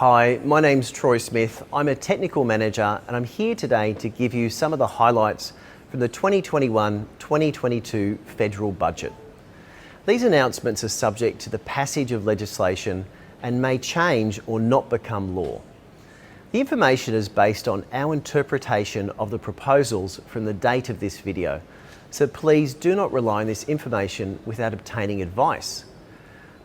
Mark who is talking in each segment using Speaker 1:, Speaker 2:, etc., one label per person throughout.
Speaker 1: Hi, my name's Troy Smith. I'm a technical manager and I'm here today to give you some of the highlights from the 2021-2022 federal budget. These announcements are subject to the passage of legislation and may change or not become law. The information is based on our interpretation of the proposals from the date of this video, so please do not rely on this information without obtaining advice.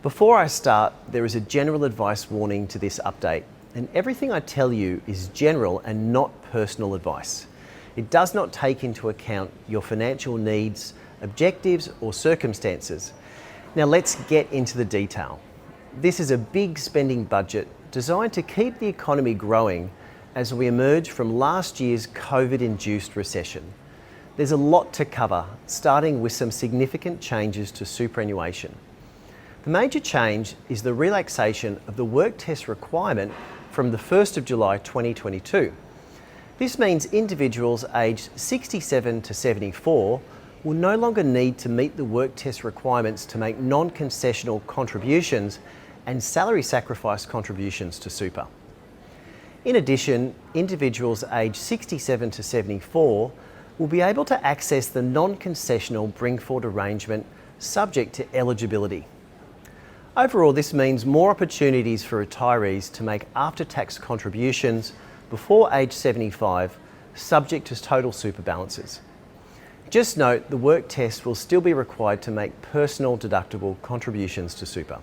Speaker 1: Before I start, there is a general advice warning to this update, and everything I tell you is general and not personal advice. It does not take into account your financial needs, objectives, or circumstances. Now let's get into the detail. This is a big spending budget designed to keep the economy growing as we emerge from last year's COVID-induced recession. There's a lot to cover, starting with some significant changes to superannuation. The major change is the relaxation of the work test requirement from the 1st of July 2022. This means individuals aged 67 to 74 will no longer need to meet the work test requirements to make non-concessional contributions and salary sacrifice contributions to super. In addition, individuals aged 67 to 74 will be able to access the non-concessional bring forward arrangement subject to eligibility. Overall, this means more opportunities for retirees to make after-tax contributions before age 75, subject to total super balances. Just note, the work test will still be required to make personal deductible contributions to super.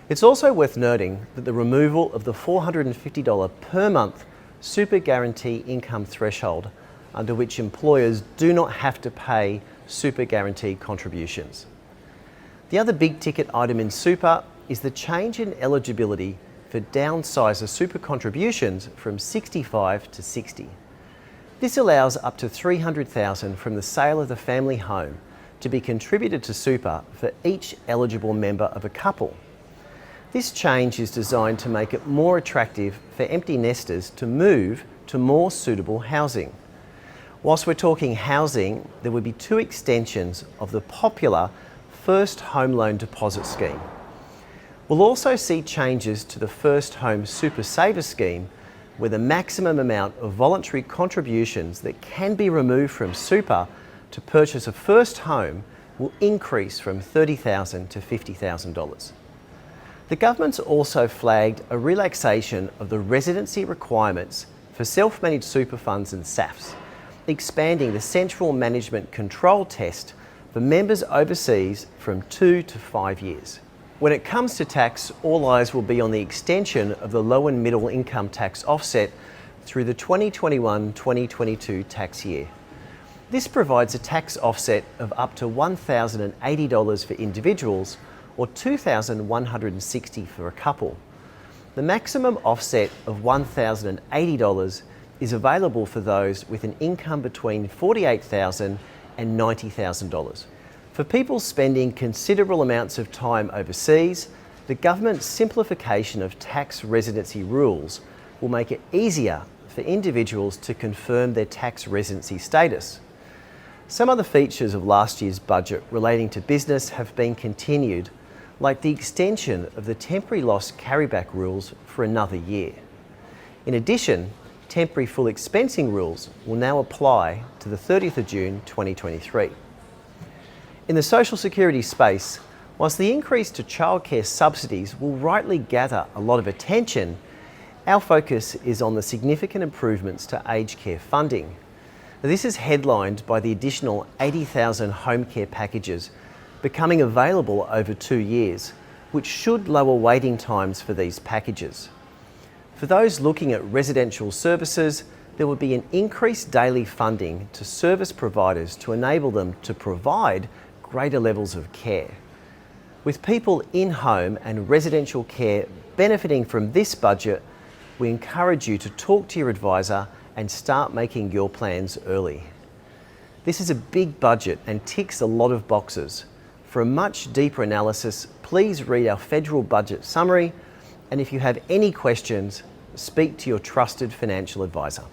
Speaker 1: It's also worth noting that the removal of the $450 per month super guarantee income threshold, under which employers do not have to pay super guarantee contributions. The other big ticket item in super is the change in eligibility for downsizer super contributions from 65 to 60. This allows up to $300,000 from the sale of the family home to be contributed to super for each eligible member of a couple. This change is designed to make it more attractive for empty nesters to move to more suitable housing. Whilst we're talking housing, there would be two extensions of the popular First Home Loan Deposit Scheme. We'll also see changes to the First Home Super Saver Scheme, where the maximum amount of voluntary contributions that can be removed from super to purchase a first home will increase from $30,000 to $50,000. The government's also flagged a relaxation of the residency requirements for self-managed super funds and SAFs, expanding the Central Management Control Test for members overseas from 2 to 5 years. When it comes to tax, all eyes will be on the extension of the low and middle income tax offset through the 2021-2022 tax year. This provides a tax offset of up to $1,080 for individuals or $2,160 for a couple. The maximum offset of $1,080 is available for those with an income between $48,000 and $90,000. For people spending considerable amounts of time overseas, the government's simplification of tax residency rules will make it easier for individuals to confirm their tax residency status. Some other features of last year's budget relating to business have been continued, like the extension of the temporary loss carryback rules for another year. In addition, temporary full expensing rules will now apply to the 30th of June 2023. In the social security space, whilst the increase to childcare subsidies will rightly gather a lot of attention, our focus is on the significant improvements to aged care funding. This is headlined by the additional 80,000 home care packages becoming available over 2 years, which should lower waiting times for these packages. For those looking at residential services, there will be an increased daily funding to service providers to enable them to provide greater levels of care. With people in home and residential care benefiting from this budget, we encourage you to talk to your advisor and start making your plans early. This is a big budget and ticks a lot of boxes. For a much deeper analysis, please read our federal budget summary, and if you have any questions, speak to your trusted financial advisor.